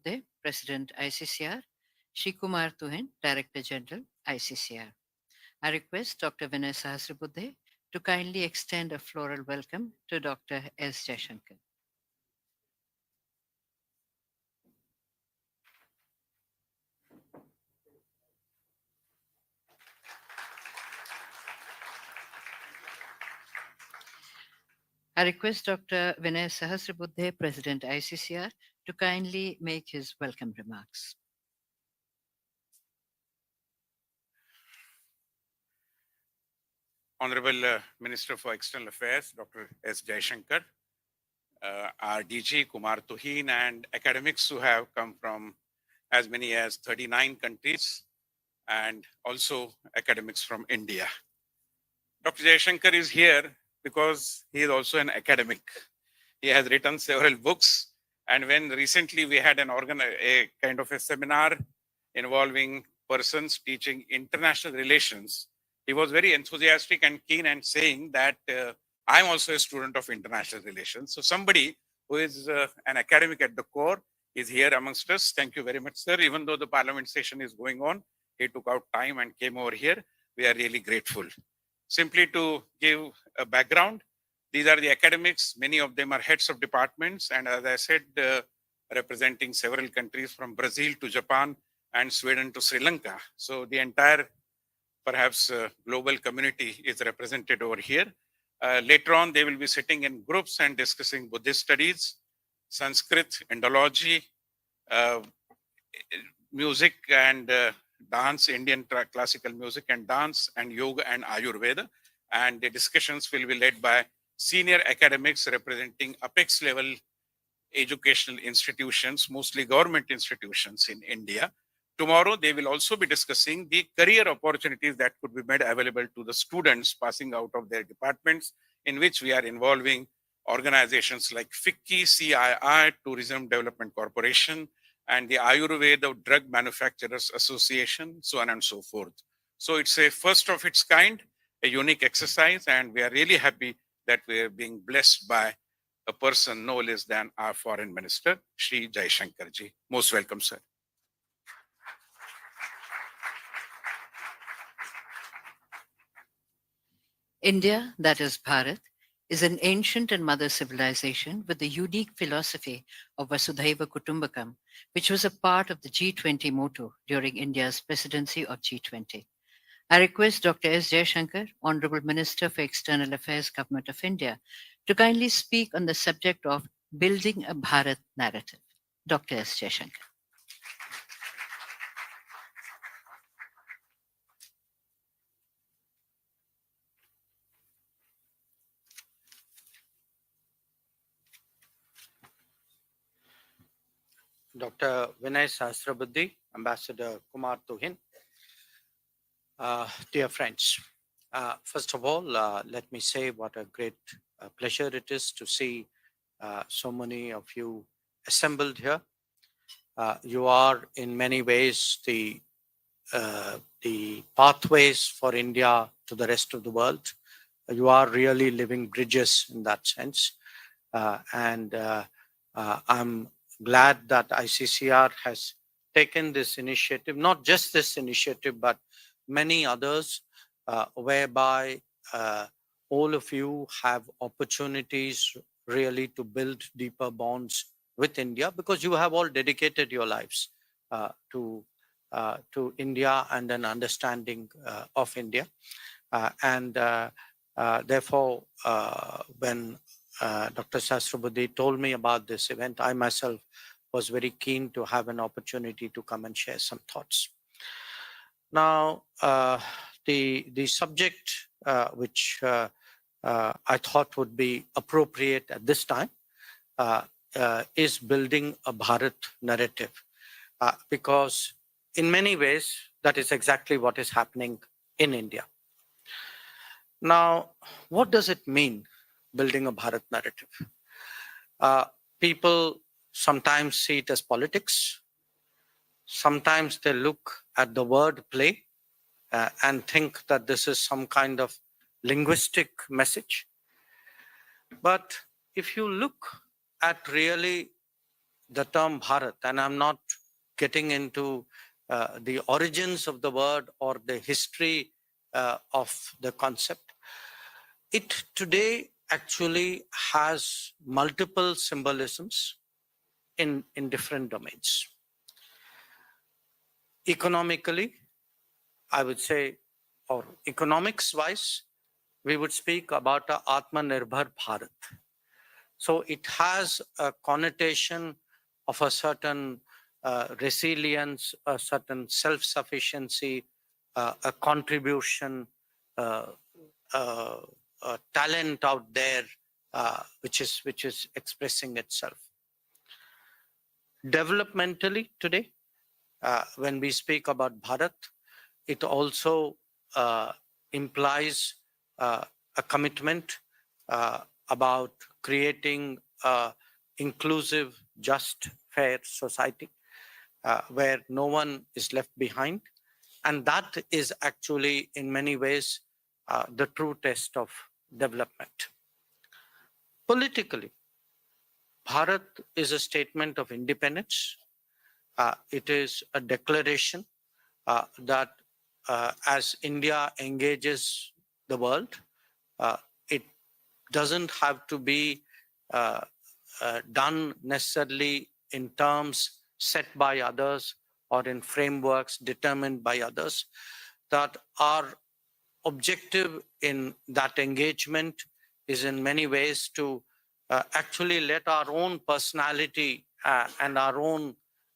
Sahasrabuddhe, President ICCR, Shri Kumar Tuhin, Director General ICCR. I request Dr. Vinay Sahasrabuddhe to kindly extend a floral welcome to Dr. S. Jaishankar. I request Dr. Vinay Sahasrabuddhe, President ICCR, to kindly make his welcome remarks. Honorable Minister for External Affairs, Dr. S. Jaishankar, our DG Kumar Tuhin, and academics who have come from as many as 39 countries, and also academics from India. Dr. Jaishankar is here because he is also an academic. He has written several books, and when recently we had a kind of a seminar involving persons teaching international relations, he was very enthusiastic and keen and saying that I'm also a student of international relations. So somebody who is an academic at the core is here amongst us. Thank you very much, sir. Even though the parliament session is going on, he took out time and came over here. We are really grateful. Simply to give a background, these are the academics. Many of them are heads of departments. And as I said, representing several countries from Brazil to Japan and Sweden to Sri Lanka. So the entire, perhaps, global community is represented over here. Later on, they will be sitting in groups and discussing Buddhist studies, Sanskrit, Indology, music and dance, Indian classical music and dance, and yoga and Ayurveda. And the discussions will be led by senior academics representing apex level educational institutions, mostly government institutions in India. Tomorrow, they will also be discussing the career opportunities that could be made available to the students passing out of their departments, in which we are involving organizations like FICCI, CII, Tourism Development Corporation, and the Ayurveda Drug Manufacturers Association, so on and so forth. So it's a first of its kind, a unique exercise, and we are really happy that we are being blessed by a person no less than our Foreign Minister, Shri Jaishankar ji. Most welcome, sir. India, that is Bharat, is an ancient and mother civilization with the unique philosophy of Vasudhaiva Kutumbakam, which was a part of the G20 motto during India's presidency of G20. I request Dr. S. Jaishankar, Honorable Minister for External Affairs, Government of India, to kindly speak on the subject of building a Bharat narrative. Dr. S. Jaishankar. Dr. Vinay Sahasrabuddhe, Ambassador Kumar Tuhin, dear friends, first of all, let me say what a great pleasure it is to see so many of you assembled here. You are in many ways the pathways for India to the rest of the world. You are really living bridges in that sense. And I'm glad that ICCR has taken this initiative, not just this initiative, but many others, whereby all of you have opportunities really to build deeper bonds with India, because you have all dedicated your lives to India and an understanding of India. Therefore, when Dr. Sahasrabuddhe told me about this event, I myself was very keen to have an opportunity to come and share some thoughts. Now, the subject which I thought would be appropriate at this time is building a Bharat narrative, because in many ways, that is exactly what is happening in India. Now, what does it mean, building a Bharat narrative? People sometimes see it as politics. Sometimes they look at the word play and think that this is some kind of linguistic message. But if you look at really the term Bharat, and I'm not getting into the origins of the word or the history of the concept, it today actually has multiple symbolisms in different domains. Economically, I would say, or economics wise, we would speak about a Atmanirbhar Bharat. So it has a connotation of a certain resilience, a certain self-sufficiency, a contribution, uh, a talent out there, which is expressing itself. Developmentally today, when we speak about Bharat, it also implies a commitment about creating an inclusive, just, fair society where no one is left behind. And that is actually, in many ways, the true test of development. Politically, Bharat is a statement of independence. It is a declaration that as India engages the world, it doesn't have to be done necessarily in terms set by others or in frameworks determined by others. That our objective in that engagement is in many ways to actually let our own personality and our own,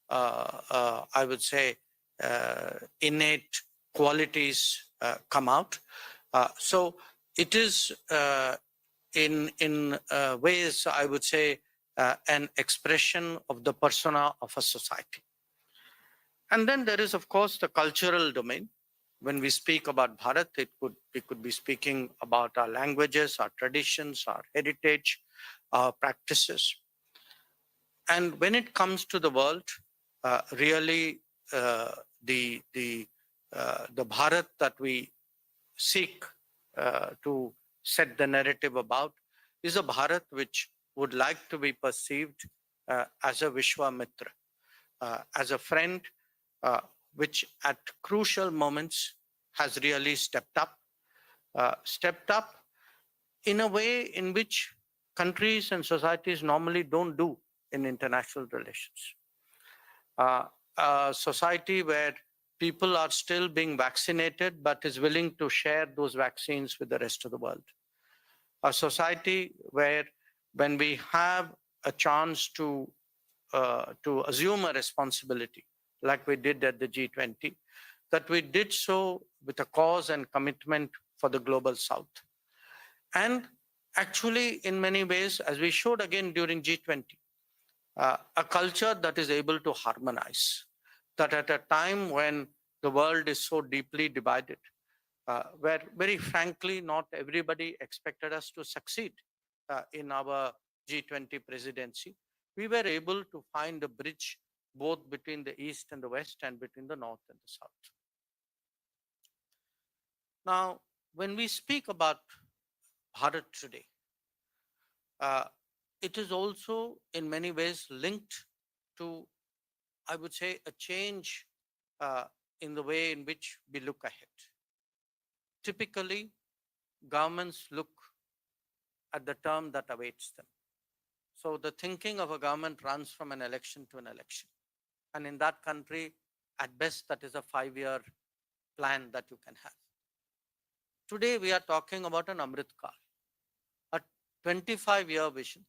I would say, innate qualities come out. So it is in ways, I would say, an expression of the persona of a society. And then there is, of course, the cultural domain. When we speak about Bharat, we could be speaking about our languages, our traditions, our heritage, our practices. And when it comes to the world, really the Bharat that we seek to set the narrative about is a Bharat which would like to be perceived as a Vishwamitra, as a friend which at crucial moments has really stepped up in a way in which countries and societies normally don't do in international relations. A society where people are still being vaccinated but is willing to share those vaccines with the rest of the world. A society where when we have a chance to assume a responsibility, like we did at the G20, that we did so with a cause and commitment for the global South. And actually, in many ways, as we showed again during G20, a culture that is able to harmonize, that at a time when the world is so deeply divided, where very frankly, not everybody expected us to succeed in our G20 presidency, we were able to find a bridge both between the East and the West and between the North and the South. Now, when we speak about Bharat today, it is also in many ways linked to, I would say, a change in the way in which we look ahead. Typically, governments look at the term that awaits them. So the thinking of a government runs from an election to an election. And in that country, at best, that is a 5-year plan that you can have. Today, we are talking about an Amrit Kaal, a 25-year vision,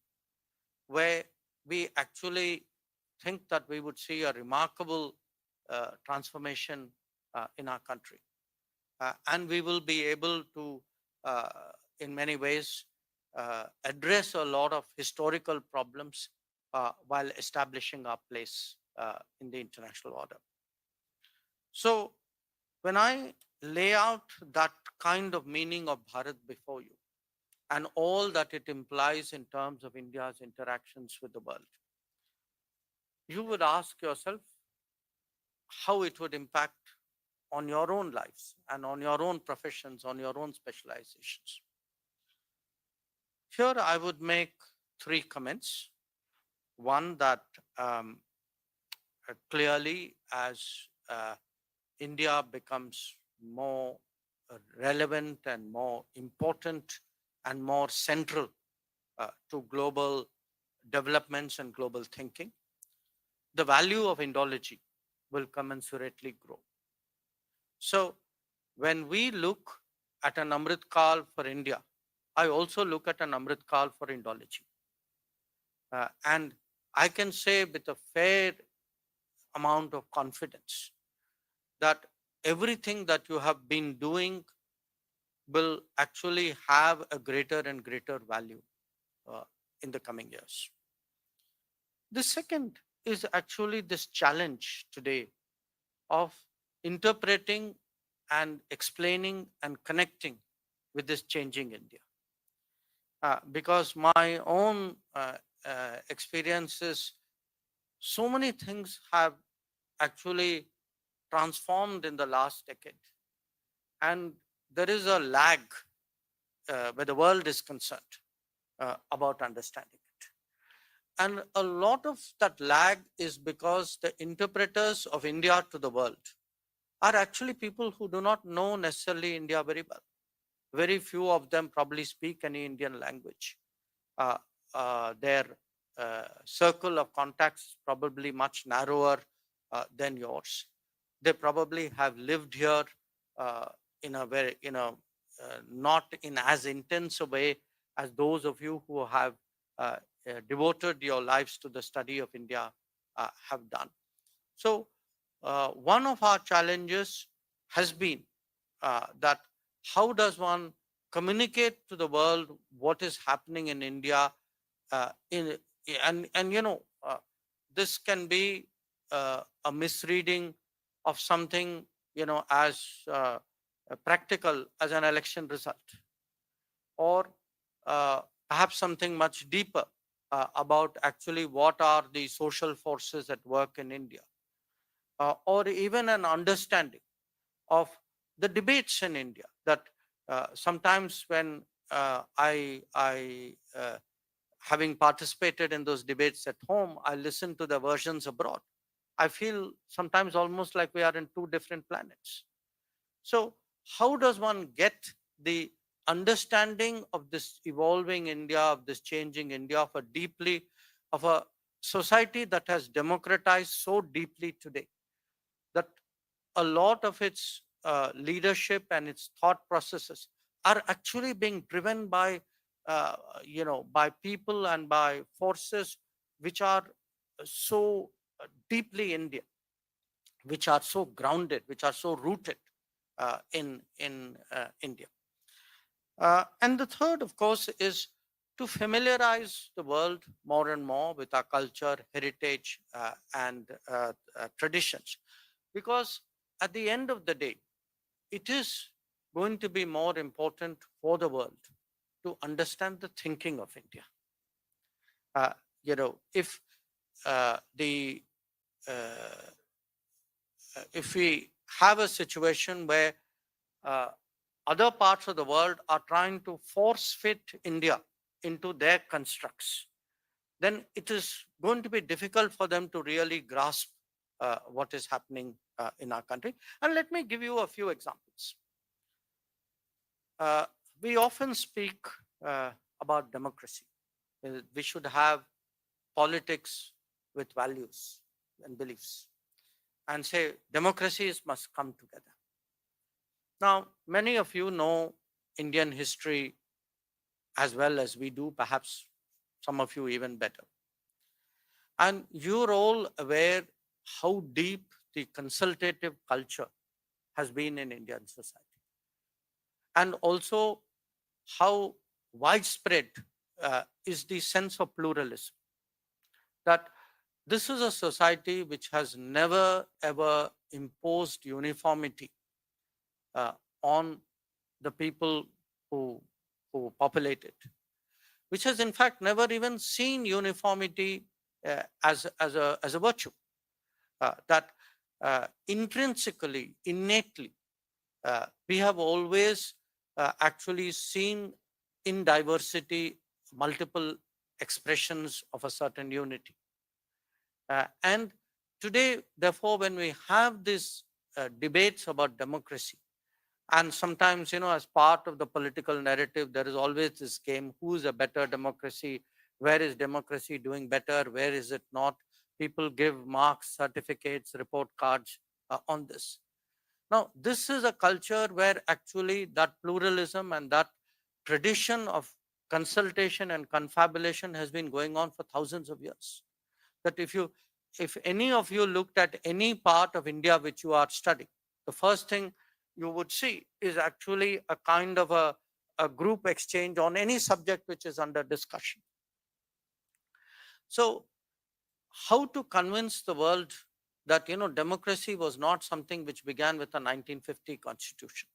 where we actually think that we would see a remarkable transformation in our country. And we will be able to, in many ways, address a lot of historical problems while establishing our place in the international order. So when I lay out that kind of meaning of Bharat before you and all that it implies in terms of India's interactions with the world, you would ask yourself how it would impact on your own lives and on your own professions, on your own specializations. Here I would make 3 comments. one that clearly, as India becomes more relevant and more important and more central to global developments and global thinking, the value of Indology will commensurately grow. So when we look at an Amrit Kal for India, I also look at an Amrit Kal for Indology. And I can say with a fair amount of confidence that everything that you have been doing will actually have a greater and greater value in the coming years. The second is actually this challenge today of interpreting and explaining and connecting with this changing India. Because my own experiences, so many things have actually transformed in the last decade. And there is a lag where the world is concerned about understanding it. And a lot of that lag is because the interpreters of India to the world are actually people who do not know necessarily India very well. Very few of them probably speak any Indian language. Their circle of contacts is probably much narrower than yours. They probably have lived here in a very, not in as intense a way as those of you who have devoted your lives to the study of India have done. So one of our challenges has been that how does one communicate to the world what is happening in India this can be a misreading of something as practical as an election result, or perhaps something much deeper about actually what are the social forces at work in India, or even an understanding of the debates in India. That sometimes when having participated in those debates at home, I listen to the versions abroad. I feel sometimes almost like we are in two different planets. So how does one get the understanding of this evolving India, of this changing India, of a society that has democratized so deeply today, that a lot of its leadership and its thought processes are actually being driven by by people and by forces which are so deeply Indian, which are so grounded, which are so rooted in India. And the third, of course, is to familiarize the world more and more with our culture, heritage, and traditions. Because at the end of the day, it is going to be more important for the world to understand the thinking of India. If if we have a situation where other parts of the world are trying to force fit India into their constructs, then it is going to be difficult for them to really grasp what is happening in our country. And let me give you a few examples. We often speak about democracy. We should have politics with values and beliefs, and say democracies must come together. Now, many of you know Indian history as well as we do, perhaps some of you even better. And you're all aware how deep the consultative culture has been in Indian society, and also how widespread is the sense of pluralism. That this is a society which has never ever imposed uniformity on the people who populate it, which has in fact never even seen uniformity as a virtue. That intrinsically, innately, we have always actually seen in diversity multiple expressions of a certain unity. And today, therefore, when we have these debates about democracy, and sometimes, as part of the political narrative, there is always this game: who's a better democracy? Where is democracy doing better? Where is it not? People give marks, certificates, report cards on this. Now, this is a culture where actually that pluralism and that tradition of consultation and confabulation has been going on for thousands of years. That if any of you looked at any part of India which you are studying, the first thing you would see is actually a kind of a group exchange on any subject which is under discussion. So how to convince the world that democracy was not something which began with the 1950 constitution,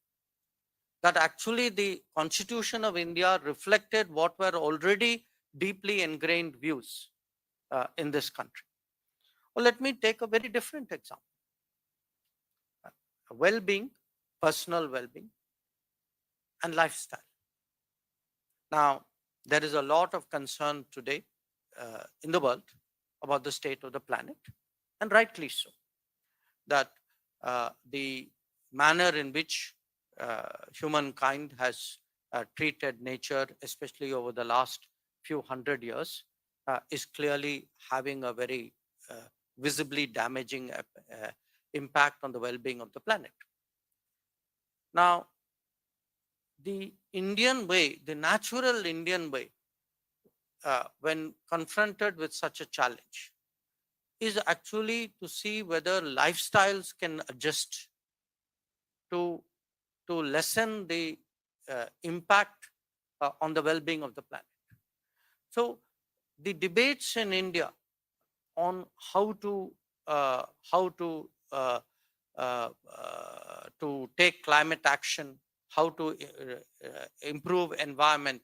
that actually the constitution of India reflected what were already deeply ingrained views in this country. Well, let me take a very different example. Well-being, personal well-being, and lifestyle. Now, there is a lot of concern today in the world about the state of the planet, and rightly so, that the manner in which humankind has treated nature, especially over the last few hundred years, is clearly having a very visibly damaging impact on the well-being of the planet. Now, the Indian way, the natural Indian way, when confronted with such a challenge, is actually to see whether lifestyles can adjust to lessen the impact on the well-being of the planet. So the debates in India on how to take climate action, how to improve environment,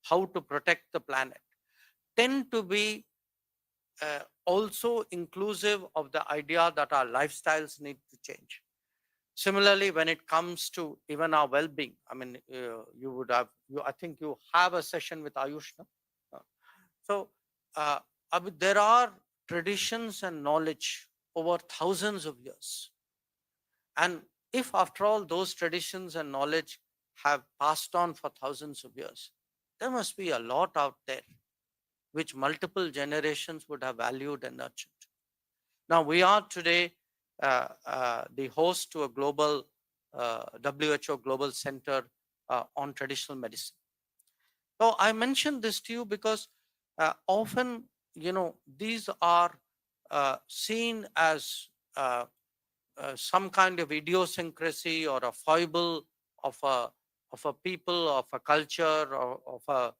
how to protect the planet, tend to be also inclusive of the idea that our lifestyles need to change. Similarly, when it comes to even our well-being, I mean, I think you have a session with Ayush. No? So there are traditions and knowledge over thousands of years. And if after all those traditions and knowledge have passed on for thousands of years, there must be a lot out there which multiple generations would have valued and nurtured. Now, we are today the host to a global WHO Global Center on Traditional Medicine. So I mentioned this to you because often, these are seen as some kind of idiosyncrasy or a foible of a people, of a culture, or of a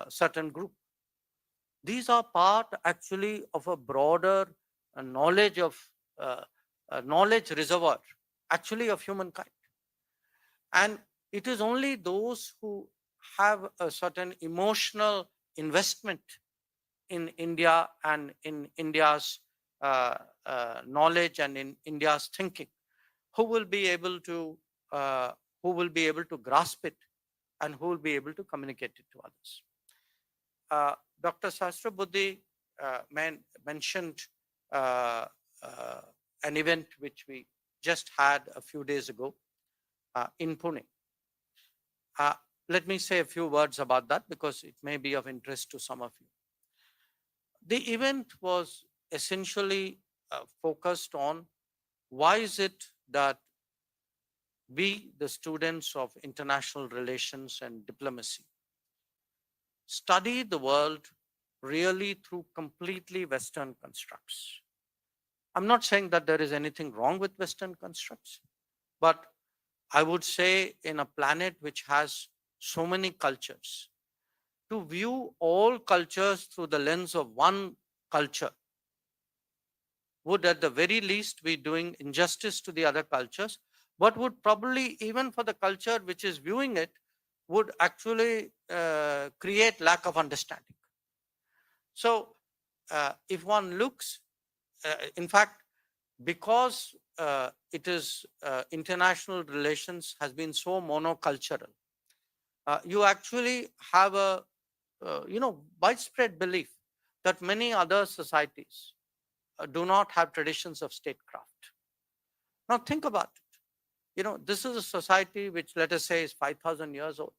certain group. These are part actually of a broader knowledge reservoir, actually, of humankind. And it is only those who have a certain emotional investment in India and in India's knowledge and in India's thinking, who will be able to grasp it and who will be able to communicate it to others. Dr. Sahasrabuddhe mentioned an event which we just had a few days ago in Pune. Let me say a few words about that because it may be of interest to some of you. The event was essentially focused on why is it that we, the students of international relations and diplomacy, study the world really through completely Western constructs. I'm not saying that there is anything wrong with Western constructs, but I would say in a planet which has so many cultures, to view all cultures through the lens of one culture would at the very least be doing injustice to the other cultures, but would probably, even for the culture which is viewing it, would actually create lack of understanding. So if one looks, in fact, because it is international relations has been so monocultural, you actually have a widespread belief that many other societies do not have traditions of statecraft. Now think about it. This is a society which, let us say, is 5,000 years old.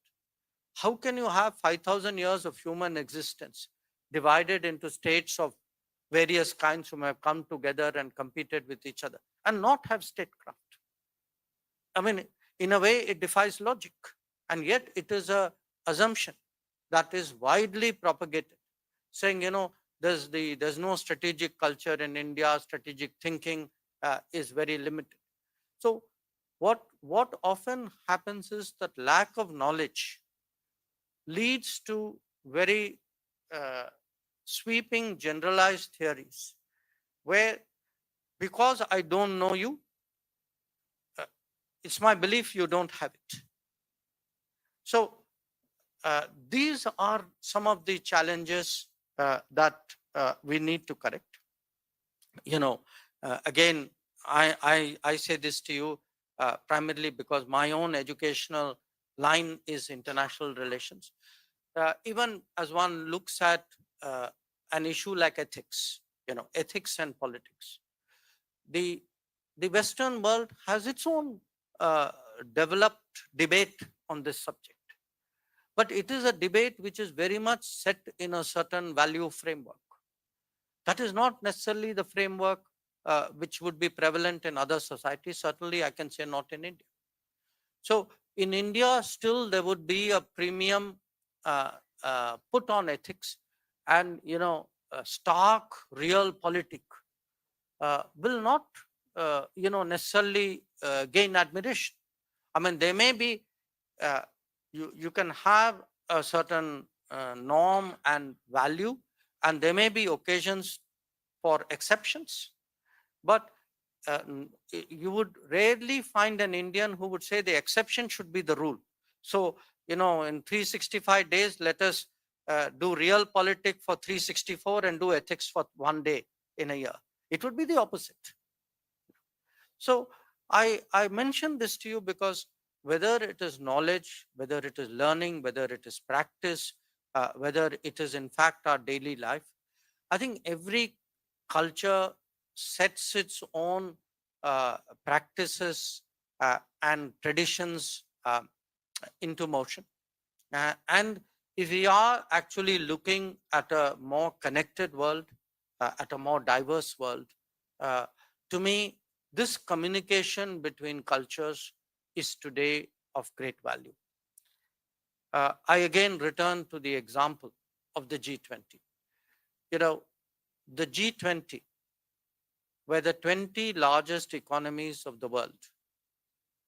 How can you have 5,000 years of human existence divided into states of various kinds who have come together and competed with each other and not have statecraft? I mean, in a way, it defies logic. And yet it is a assumption that is widely propagated, saying, there's no strategic culture in India, strategic thinking is very limited. So what often happens is that lack of knowledge leads to very sweeping generalized theories where, because I don't know you, it's my belief you don't have it. So these are some of the challenges that we need to correct. Again, I say this to you primarily because my own educational line is international relations. Even as one looks at an issue like ethics, ethics and politics, the Western world has its own developed debate on this subject. But it is a debate which is very much set in a certain value framework. That is not necessarily the framework which would be prevalent in other societies. Certainly, I can say not in India. So in India, still there would be a premium put on ethics, and stark real politic will not necessarily gain admiration. I mean, there may be you can have a certain norm and value, and there may be occasions for exceptions, but you would rarely find an Indian who would say the exception should be the rule. So, in 365 days, let us do real politics for 364 and do ethics for 1 day in a year. It would be the opposite. So I mention this to you because whether it is knowledge, whether it is learning, whether it is practice, whether it is in fact our daily life, I think every culture sets its own practices and traditions into motion. And if we are actually looking at a more connected world, at a more diverse world, to me, this communication between cultures is today of great value. I again return to the example of the G20. The G20 were the 20 largest economies of the world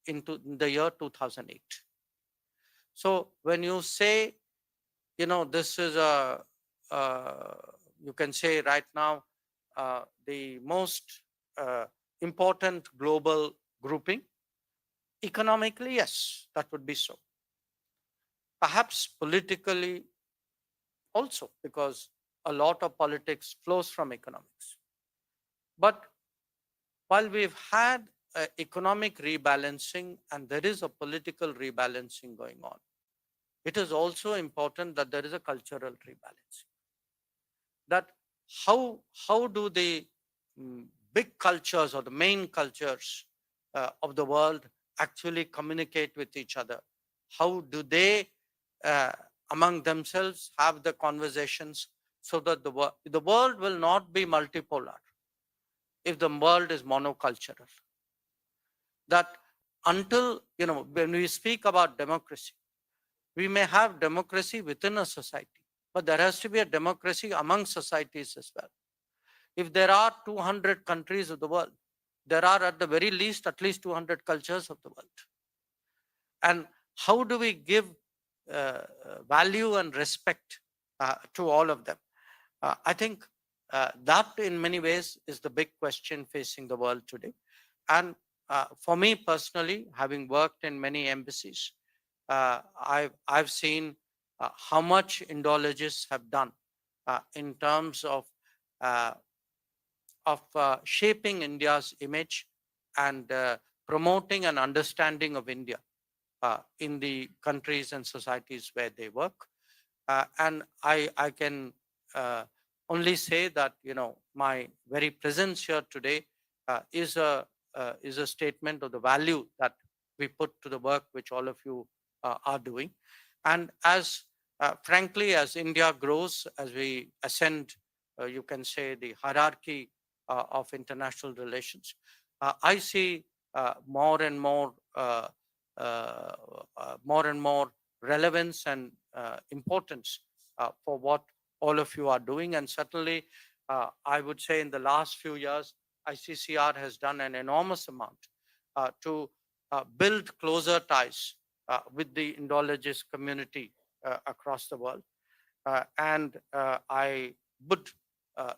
in the year 2008. So when you say, this is you can say right now, the most important global grouping, economically, yes, that would be so. Perhaps politically also, because a lot of politics flows from economics. But while we've had economic rebalancing and there is a political rebalancing going on, it is also important that there is a cultural rebalancing. That how do the big cultures or the main cultures of the world actually communicate with each other? How do they among themselves have the conversations so that the world will not be multipolar if the world is monocultural? That until, when we speak about democracy, we may have democracy within a society, but there has to be a democracy among societies as well. If there are 200 countries of the world, there are at the very least at least 200 cultures of the world. And how do we give value and respect to all of them? I think that in many ways is the big question facing the world today. And for me personally, having worked in many embassies, I've seen how much Indologists have done in terms of shaping India's image and promoting an understanding of India in the countries and societies where they work. And I can only say that, my very presence here today is a statement of the value that we put to the work which all of you are doing. And as frankly, as India grows, as we ascend, you can say, the hierarchy of international relations, I see more and more relevance and importance for what all of you are doing. And certainly, I would say in the last few years, ICCR has done an enormous amount to build closer ties with the Indologist community across the world. And I would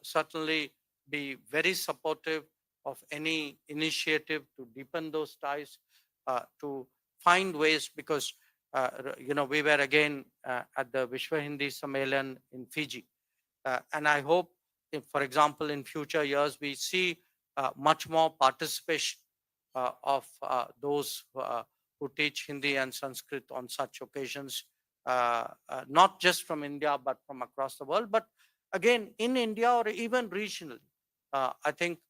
certainly be very supportive of any initiative to deepen those ties, to find ways, because we were again at the Vishwa Hindi Sammelan in Fiji. And I hope, if, for example, in future years, we see much more participation of those who teach Hindi and Sanskrit on such occasions, not just from India, but from across the world. But again, in India or even regionally, I think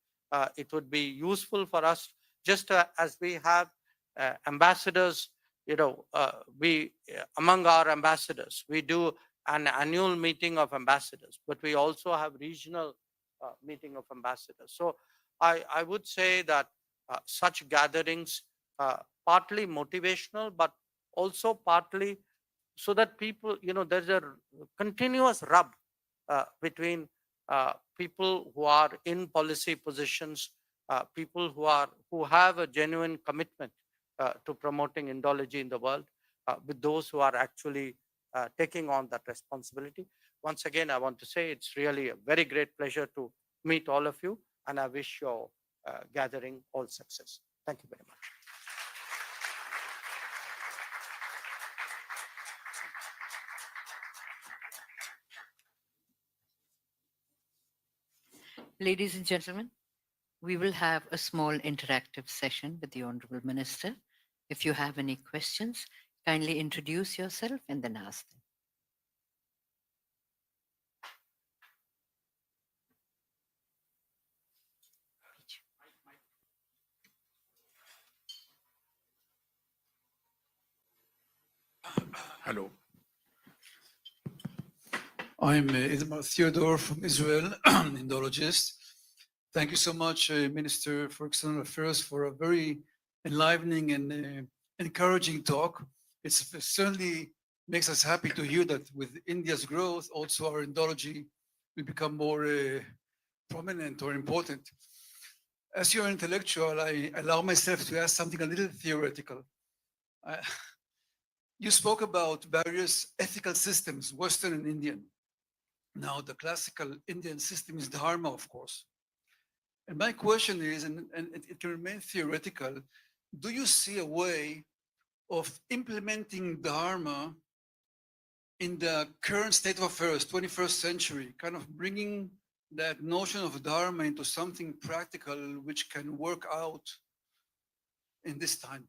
it would be useful for us, just as we have ambassadors, we among our ambassadors, we do an annual meeting of ambassadors, but we also have regional meeting of ambassadors. So I would say that such gatherings, partly motivational, but also partly so that people, there's a continuous rub between people who are in policy positions, people who have a genuine commitment to promoting Indology in the world, with those who are actually taking on that responsibility. Once again, I want to say it's really a very great pleasure to meet all of you, and I wish your gathering all success. Thank you very much. Ladies and gentlemen, we will have a small interactive session with the Honorable Minister. If you have any questions, kindly introduce yourself and then ask them. Hello. I'm Idmar Theodore from Israel, Indologist. Thank you so much, Minister for External Affairs, for a very enlivening and encouraging talk. It certainly makes us happy to hear that with India's growth, also our Indology will become more prominent or important. As you're an intellectual, I allow myself to ask something a little theoretical. You spoke about various ethical systems, Western and Indian. Now, the classical Indian system is Dharma, of course. And my question is, and it can remain theoretical, do you see a way of implementing Dharma in the current state of affairs, 21st century, kind of bringing that notion of Dharma into something practical which can work out in this time?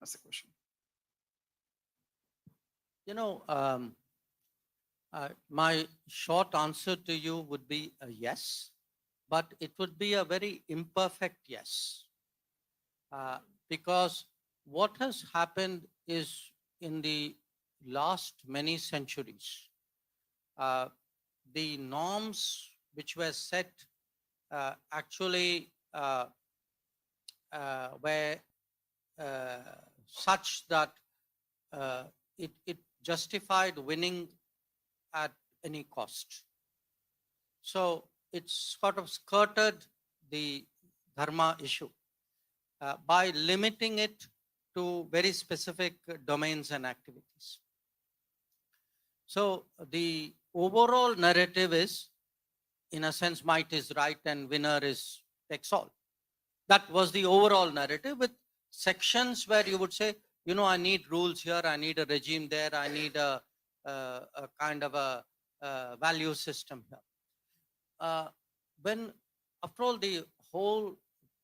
That's the question. My short answer to you would be a yes, but it would be a very imperfect yes. Because what has happened is, in the last many centuries, the norms which were set actually were such that it justified winning at any cost. So it's sort of skirted the Dharma issue by limiting it to very specific domains and activities. So the overall narrative is, in a sense, might is right and winner is takes all. That was the overall narrative, with sections where you would say, I need rules here, I need a regime there, I need a kind of a value system here. When, after all, the whole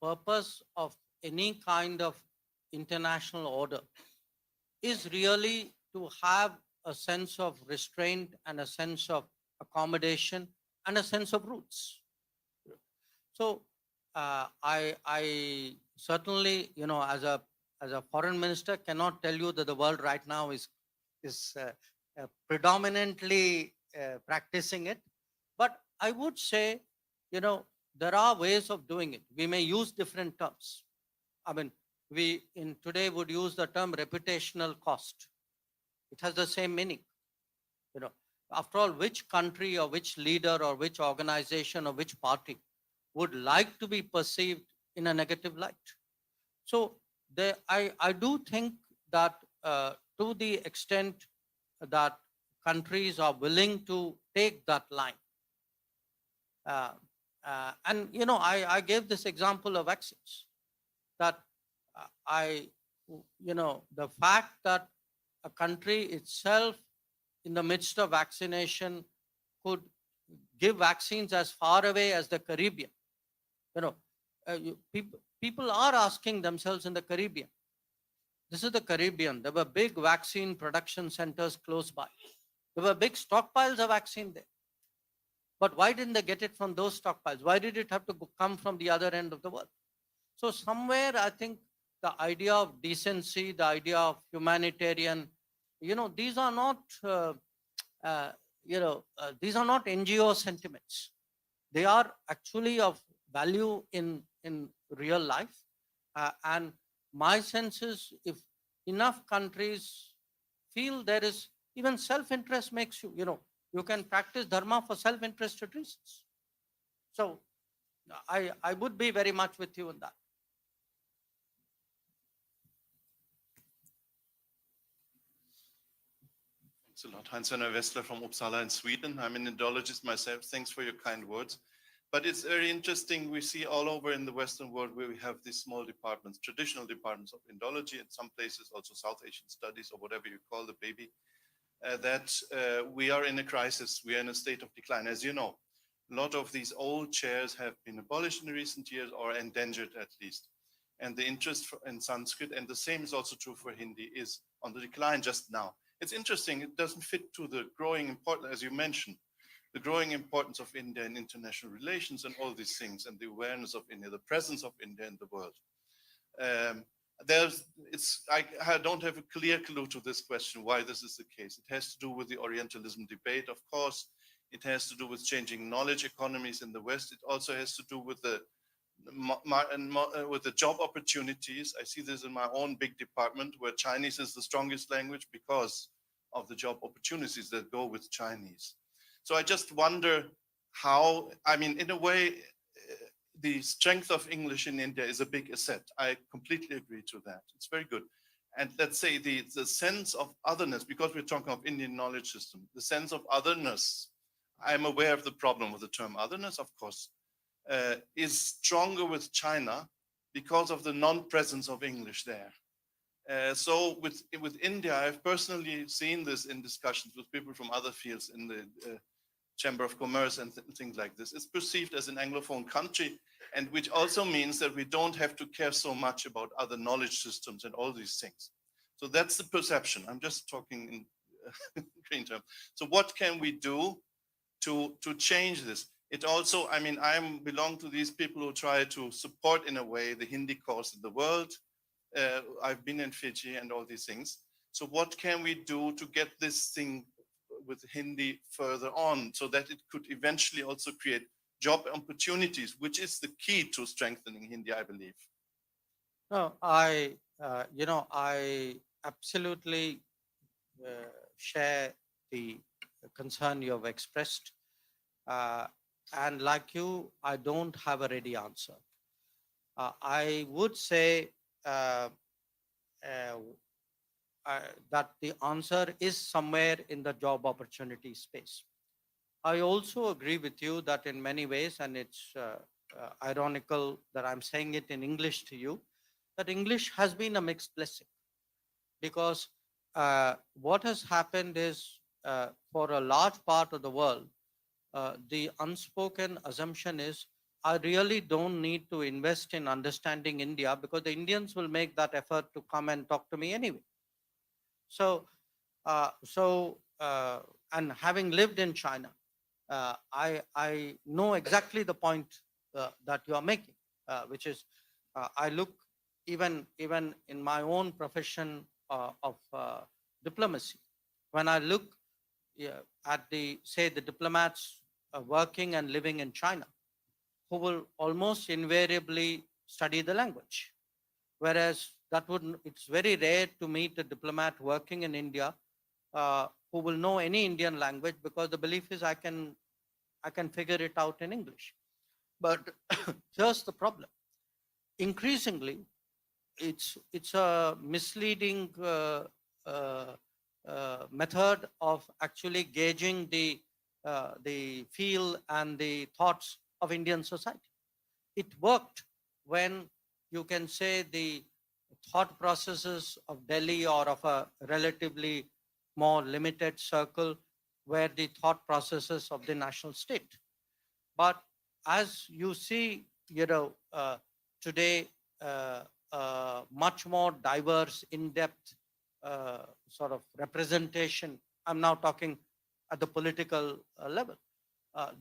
purpose of any kind of international order is really to have a sense of restraint and a sense of accommodation and a sense of roots. So I certainly, as a foreign minister, cannot tell you that the world right now is predominantly practicing it. But I would say, there are ways of doing it. We may use different terms. I mean, we in today would use the term reputational cost. It has the same meaning. After all, which country or which leader or which organization or which party would like to be perceived in a negative light? So I do think that to the extent that countries are willing to take that line, and I gave this example of vaccines, that the fact that a country itself in the midst of vaccination could give vaccines as far away as the Caribbean. People are asking themselves in the Caribbean. This is the Caribbean. There were big vaccine production centers close by. There were big stockpiles of vaccine there. But why didn't they get it from those stockpiles? Why did it have to come from the other end of the world? So somewhere, I think the idea of decency, the idea of humanitarian, these are not, these are not NGO sentiments. They are actually of value in real life. And my sense is, if enough countries feel there is, even self-interest makes you, you can practice dharma for self-interested reasons. So I would be very much with you on that. Thanks a lot. Hans-Werner Wessler from Uppsala in Sweden. I'm an Indologist myself. Thanks for your kind words. But it's very interesting. We see all over in the Western world where we have these small departments, traditional departments of Indology, in some places also South Asian studies or whatever you call the baby, that we are in a crisis. We are in a state of decline. As you know, a lot of these old chairs have been abolished in recent years or endangered at least. And the interest in Sanskrit, and the same is also true for Hindi, is on the decline just now. It's interesting. It doesn't fit to the growing importance, as you mentioned, the growing importance of India in international relations and all these things, and the awareness of India, the presence of India in the world. I don't have a clear clue to this question, why this is the case. It has to do with the Orientalism debate, of course. It has to do with changing knowledge economies in the West. It also has to do with the job opportunities. I see this in my own big department where Chinese is the strongest language because of the job opportunities that go with Chinese. So I just wonder how, in a way, the strength of English in India is a big asset. I completely agree to that. It's very good. And let's say the sense of otherness, because we're talking of Indian knowledge system, the sense of otherness, I'm aware of the problem with the term otherness, of course, is stronger with China because of the non-presence of English there. So with India, I've personally seen this in discussions with people from other fields in the Chamber of Commerce and things like this. It's perceived as an Anglophone country, and which also means that we don't have to care so much about other knowledge systems and all these things. So that's the perception. I'm just talking in green terms. So what can we do to change this? It also, I belong to these people who try to support in a way the Hindi cause in the world. I've been in Fiji and all these things. So what can we do to get this thing with Hindi further on so that it could eventually also create job opportunities, which is the key to strengthening Hindi, I believe. No, I absolutely share the concern you have expressed. And like you, I don't have a ready answer. I would say that the answer is somewhere in the job opportunity space. I also agree with you that in many ways, and it's ironical that I'm saying it in English to you, that English has been a mixed blessing. Because what has happened is, for a large part of the world, the unspoken assumption is, I really don't need to invest in understanding India because the Indians will make that effort to come and talk to me anyway. So, and having lived in China, I know exactly the point that you are making, which is I look even in my own profession of diplomacy. When I look at the say the diplomats working and living in China, who will almost invariably study the language, whereas it's very rare to meet a diplomat working in India who will know any Indian language, because the belief is I can figure it out in English. But here's the problem. Increasingly, it's a misleading method of actually gauging the feel and the thoughts of Indian society. It worked when you can say the thought processes of Delhi or of a relatively more limited circle were the thought processes of the national state. But as you see, today, much more diverse, in-depth sort of representation. I'm now talking at the political level.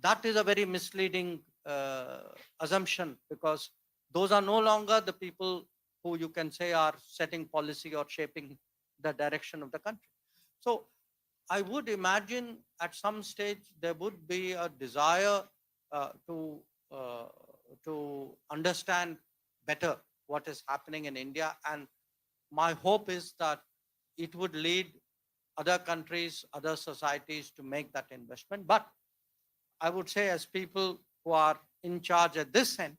That is a very misleading assumption, because those are no longer the people who you can say are setting policy or shaping the direction of the country. So I would imagine at some stage there would be a desire uh, to uh, to understand better what is happening in India, and my hope is that it would lead other countries, other societies to make that investment. But I would say, as people who are in charge at this end,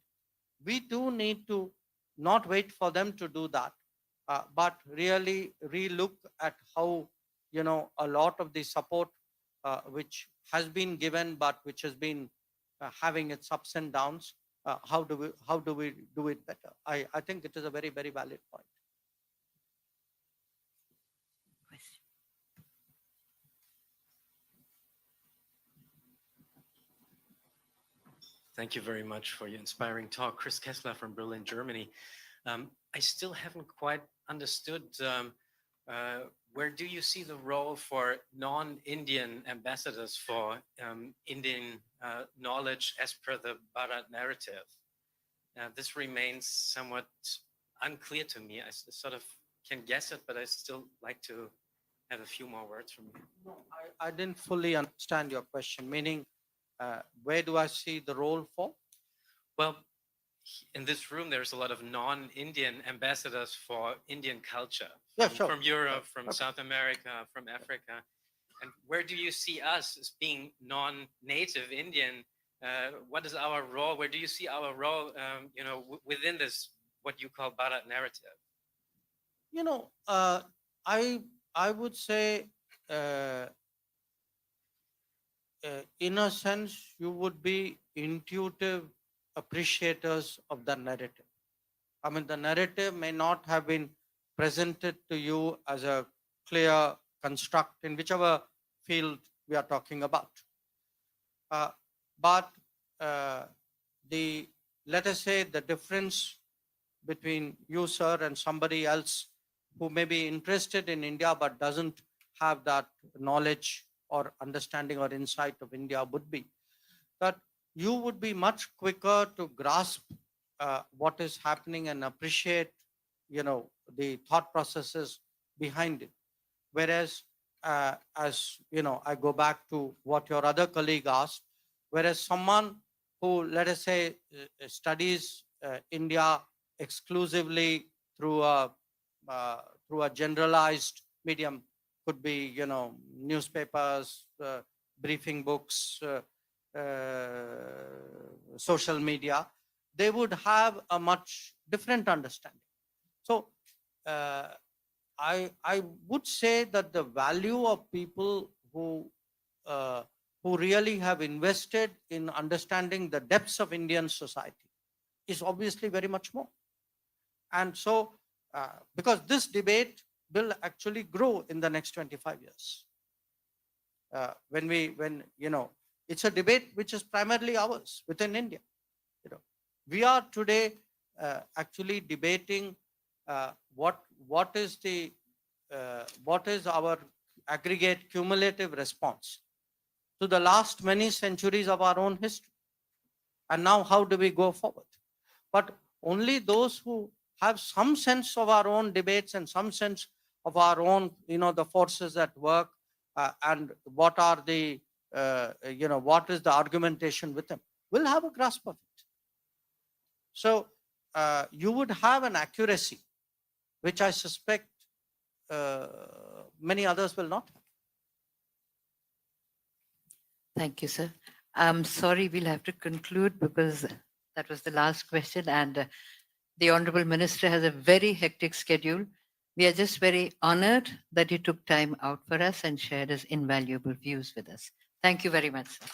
we do need to not wait for them to do that, but really relook at how a lot of the support which has been given, but which has been having its ups and downs. How do we do it better? I think it is a very, very valid point. Question. Thank you very much for your inspiring talk. Chris Kessler from Berlin, Germany. I still haven't quite understood where do you see the role for non-Indian ambassadors for Indian knowledge as per the Bharat narrative? This remains somewhat unclear to me. I sort of can guess it, but I still like to have a few more words from you. No, I didn't fully understand your question, meaning where do I see the role for? Well, in this room, there's a lot of non-Indian ambassadors for Indian culture. Yeah, sure. From Europe, from Okay. South America, from Africa. And where do you see us as being non-native Indian? What is our role? Where do you see our role, within this, what you call Bharat narrative? I would say, in a sense, you would be intuitive appreciators of the narrative. I mean, the narrative may not have been presented to you as a clear construct in whichever field we are talking about. But let us say the difference between you, sir, and somebody else who may be interested in India but doesn't have that knowledge or understanding or insight of India would be that you would be much quicker to grasp what is happening and appreciate, the thought processes behind it. Whereas, as I go back to what your other colleague asked, whereas someone who, let us say, studies India exclusively through a generalized medium, could be newspapers, briefing books, social media, they would have a much different understanding. So I would say that the value of people who really have invested in understanding the depths of Indian society is obviously very much more. And so, because this debate will actually grow in the next 25 years. It's a debate which is primarily ours within India. We are today actually debating what is our aggregate cumulative response to the last many centuries of our own history. And now how do we go forward? But only those who have some sense of our own debates and some sense of our own, the forces at work, and what are the, what is the argumentation with them, will have a grasp of it. So you would have an accuracy, which I suspect many others will not have. Thank you, sir. I'm sorry, we'll have to conclude because that was the last question, and the Honorable Minister has a very hectic schedule. We are just very honored that he took time out for us and shared his invaluable views with us. Thank you very much, sir.